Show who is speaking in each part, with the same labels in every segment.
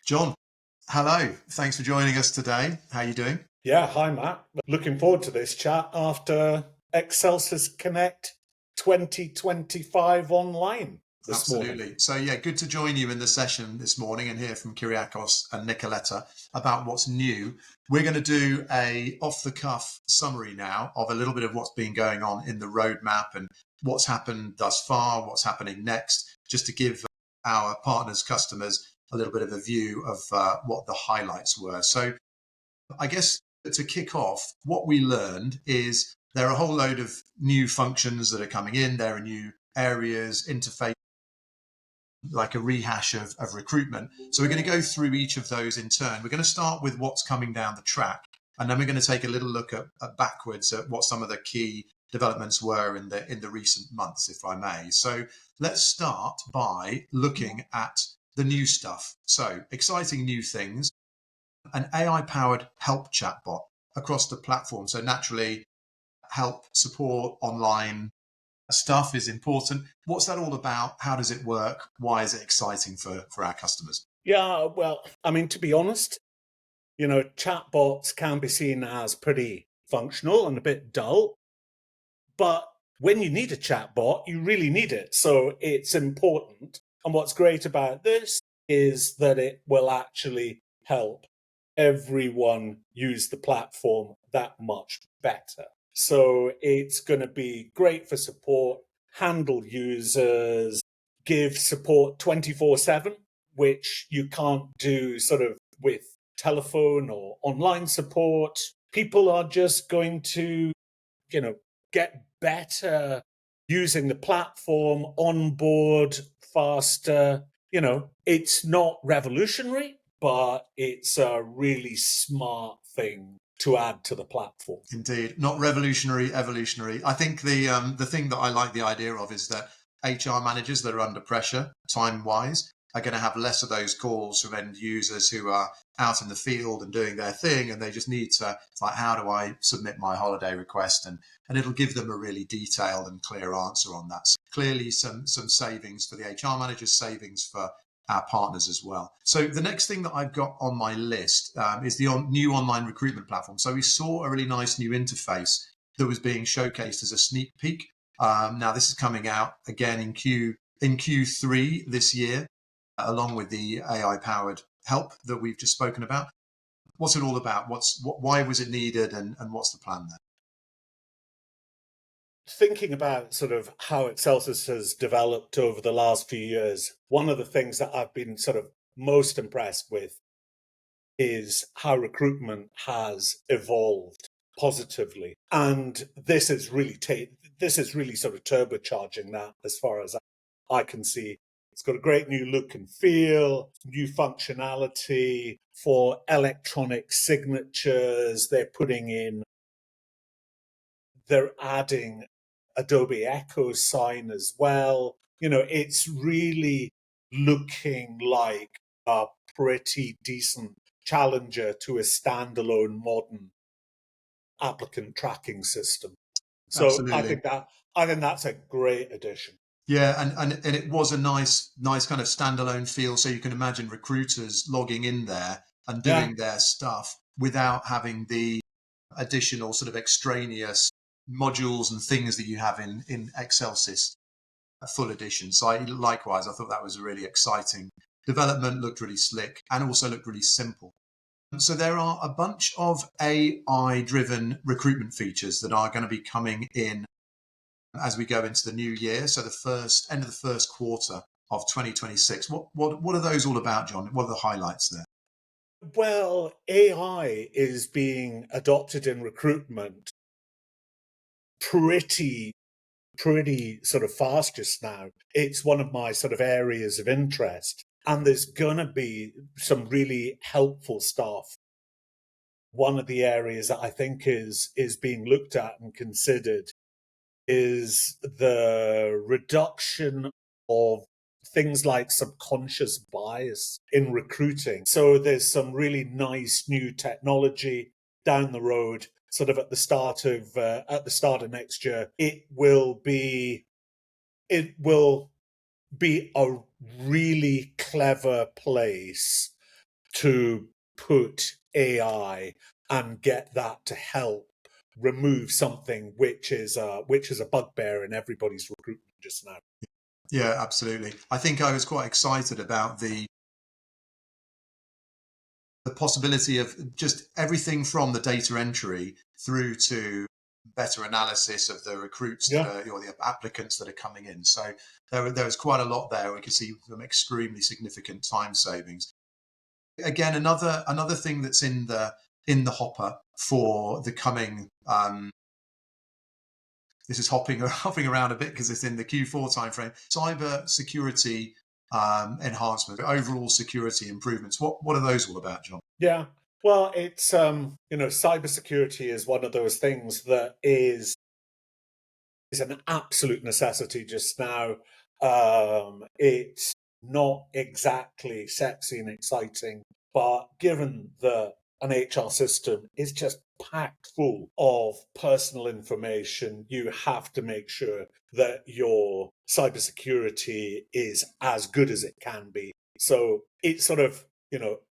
Speaker 1: John, hello. Thanks for joining us today. How are you doing?
Speaker 2: Yeah, hi Matt. Looking forward to this chat after Exelsys Connect 2025 online this morning.
Speaker 1: Absolutely. So, yeah, good to join you in the session this morning and hear from Kyriakos and Nicoletta about what's new. We're going to do a off-the-cuff summary now of a little bit of what's been going on in the roadmap and what's happened thus far, what's happening next, just to give our partners, customers, a little bit of a view of what the highlights were. So, I guess to kick off, what we learned is there are a whole load of new functions that are coming in. There are new areas, interface, like a rehash of recruitment. So we're going to go through each of those in turn. We're going to start with what's coming down the track, and then we're going to take a little look at backwards at what some of the key developments were in the recent months, if I may. So let's start by looking at the new stuff. So exciting new things. An AI-powered help chatbot across the platform. So naturally, help support online stuff is important. What's that all about? How does it work? Why is it exciting for our customers?
Speaker 2: Yeah, well, I mean, to be honest, chatbots can be seen as pretty functional and a bit dull, but when you need a chatbot, you really need it. So it's important. And what's great about this is that it will actually help everyone use the platform that much better. So it's going to be great for support, handle users, give support 24/7, which you can't do sort of with telephone or online support. People are just going to, get better using the platform, onboard faster. It's not revolutionary, but it's a really smart thing to add to the platform.
Speaker 1: Indeed, not revolutionary, evolutionary. I think the thing that I like the idea of is that HR managers that are under pressure, time wise, are going to have less of those calls from end users who are out in the field and doing their thing, and they just need to. It's like, how do I submit my holiday request? And it'll give them a really detailed and clear answer on that. So clearly, some savings for the HR managers, savings for our partners as well. So the next thing that I've got on my list is the new online recruitment platform. So we saw a really nice new interface that was being showcased as a sneak peek. Now this is coming out again in Q3 this year, along with the AI powered help that we've just spoken about. What's it all about? Why was it needed, and what's the plan there?
Speaker 2: Thinking about sort of how Exelsys has developed over the last few years, one of the things that I've been sort of most impressed with is how recruitment has evolved positively. And this is really sort of turbocharging that as far as I can see. It's got a great new look and feel, new functionality for electronic signatures. They're adding Adobe Echo Sign as well. It's really looking like a pretty decent challenger to a standalone modern applicant tracking system. So
Speaker 1: Absolutely.
Speaker 2: I think that's a great addition.
Speaker 1: Yeah, and it was a nice kind of standalone feel. So you can imagine recruiters logging in there and
Speaker 2: Yeah.
Speaker 1: doing their stuff without having the additional sort of extraneous modules and things that you have in Exelsys full edition. So likewise, I thought that was a really exciting development, looked really slick, and also looked really simple. So there are a bunch of AI driven recruitment features that are going to be coming in as we go into the new year. So the end of the first quarter of 2026. What are those all about, John? What are the highlights there?
Speaker 2: Well, AI is being adopted in recruitment pretty sort of fast just now. It's one of my sort of areas of interest. And there's going to be some really helpful stuff. One of the areas that I think is being looked at and considered is the reduction of things like subconscious bias in recruiting. So there's some really nice new technology down the road, sort of at the start of next year. It will be a really clever place to put AI and get that to help remove something which is a bugbear in everybody's recruitment just now.
Speaker 1: Yeah, absolutely. I think I was quite excited about the possibility of just everything from the data entry through to better analysis of the recruits that
Speaker 2: Yeah.
Speaker 1: are, or the applicants that are coming in. So there was quite a lot there. We could see some extremely significant time savings. Again, another thing that's in the hopper for the coming. This is hopping around a bit because it's in the Q4 timeframe. Cyber security enhancement, overall security improvements. What are those all about, John?
Speaker 2: Yeah. Well, it's cybersecurity is one of those things that is an absolute necessity just now. It's not exactly sexy and exciting, but given that an HR system is just packed full of personal information, you have to make sure that your cybersecurity is as good as it can be. So it's sort of,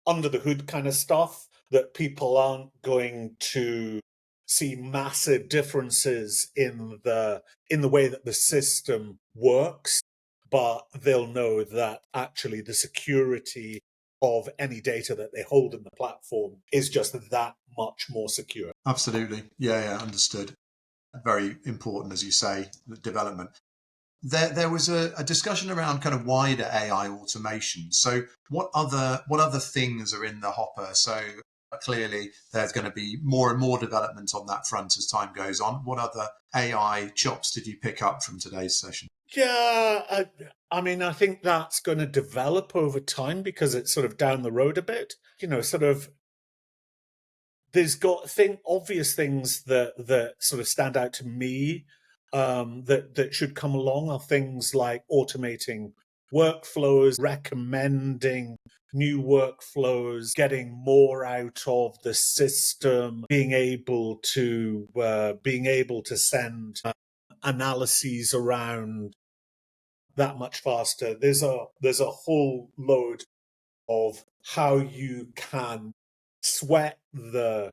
Speaker 2: under the hood kind of stuff that people aren't going to see massive differences in the way that the system works, but they'll know that actually the security of any data that they hold in the platform is just that much more secure.
Speaker 1: Absolutely. Yeah, understood. Very important, as you say, the development. There was a discussion around kind of wider AI automation. So what other things are in the hopper? So clearly there's going to be more and more development on that front as time goes on. What other AI chops did you pick up from today's session?
Speaker 2: Yeah, I mean, I think that's going to develop over time because it's sort of down the road a bit. Sort of there's obvious things that sort of stand out to me that should come along are things like automating workflows, recommending new workflows, getting more out of the system, being able to send analyses around that much faster. There's a whole load of how you can sweat Exelsys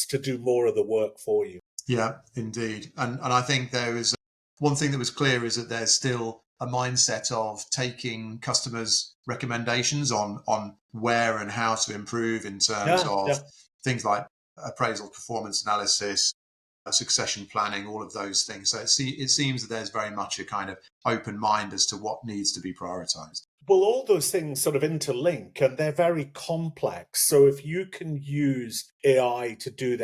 Speaker 2: to do more of the work for you.
Speaker 1: Yeah, indeed. And I think there is one thing that was clear is that there's still a mindset of taking customers' recommendations on where and how to improve in terms of
Speaker 2: Yeah.
Speaker 1: things like appraisal, performance analysis, succession planning, all of those things. So it seems that there's very much a kind of open mind as to what needs to be prioritized.
Speaker 2: Well, all those things sort of interlink and they're very complex. So if you can use AI to do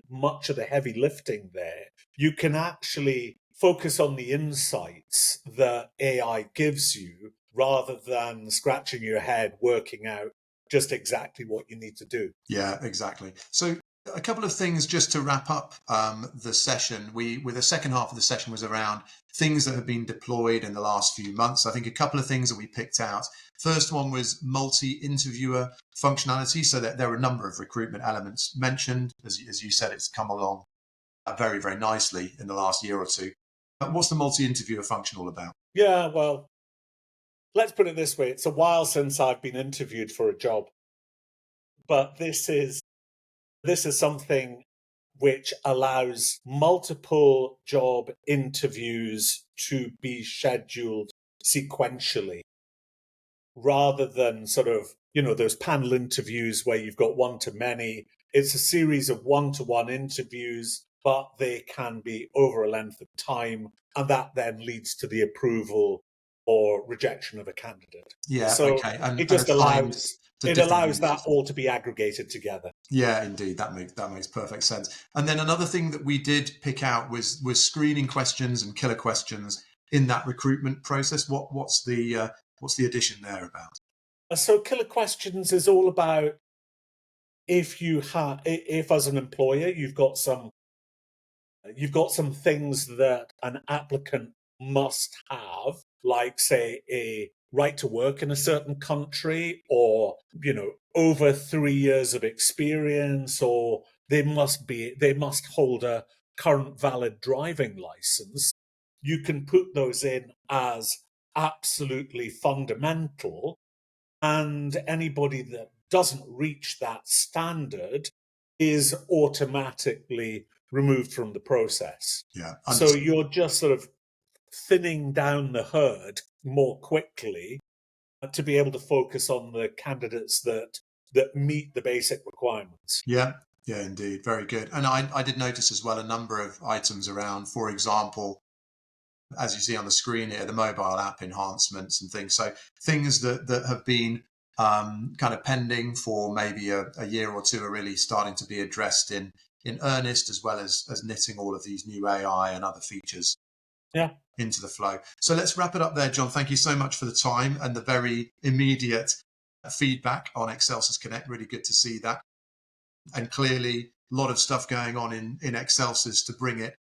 Speaker 2: much of the heavy lifting there, you can actually focus on the insights that AI gives you rather than scratching your head working out just exactly what you need to do.
Speaker 1: Yeah, exactly. So a couple of things just to wrap up the session. With the second half of the session was around things that have been deployed in the last few months. I think a couple of things that we picked out. First one was multi-interviewer functionality, so that there are a number of recruitment elements mentioned. As you said, it's come along very, very nicely in the last year or two. But what's the multi-interviewer function all about?
Speaker 2: Yeah, well, let's put it this way. It's a while since I've been interviewed for a job, but this is something which allows multiple job interviews to be scheduled sequentially rather than sort of, those panel interviews where you've got one to many. It's a series of one-to-one interviews, but they can be over a length of time. And that then leads to the approval or rejection of a candidate.
Speaker 1: Yeah,
Speaker 2: So
Speaker 1: okay. And
Speaker 2: it just
Speaker 1: assigned to different
Speaker 2: allows that
Speaker 1: users.
Speaker 2: all to be aggregated together.
Speaker 1: Yeah, indeed, that makes perfect sense. And then another thing that we did pick out was screening questions and killer questions in that recruitment process. What's the addition there about?
Speaker 2: So killer questions is all about if as an employer you've got some things that an applicant must have, like say a right to work in a certain country, or over 3 years of experience, or they must hold a current valid driving license. You can put those in as absolutely fundamental, and anybody that doesn't reach that standard is automatically removed from the process.
Speaker 1: Yeah,
Speaker 2: So
Speaker 1: understood.
Speaker 2: you're just sort of thinning down the herd more quickly to be able to focus on the candidates that meet the basic requirements.
Speaker 1: Yeah, yeah, indeed. Very good. And I did notice as well a number of items around, for example, as you see on the screen here, the mobile app enhancements and things. So things that have been kind of pending for maybe a year or two are really starting to be addressed in earnest, as well as knitting all of these new AI and other features
Speaker 2: Yeah.
Speaker 1: into the flow. So let's wrap it up there, John. Thank you so much for the time and the very immediate feedback on Exelsys Connect. Really good to see that. And clearly, a lot of stuff going on in Exelsys to bring it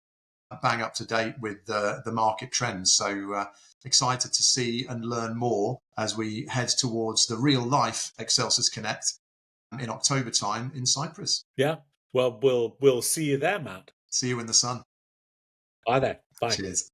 Speaker 1: bang up to date with the market trends. So excited to see and learn more as we head towards the real life Exelsys Connect in October time in Cyprus.
Speaker 2: Yeah. Well, we'll see you there, Matt.
Speaker 1: See you in the sun.
Speaker 2: Bye there. Bye.
Speaker 1: Cheers.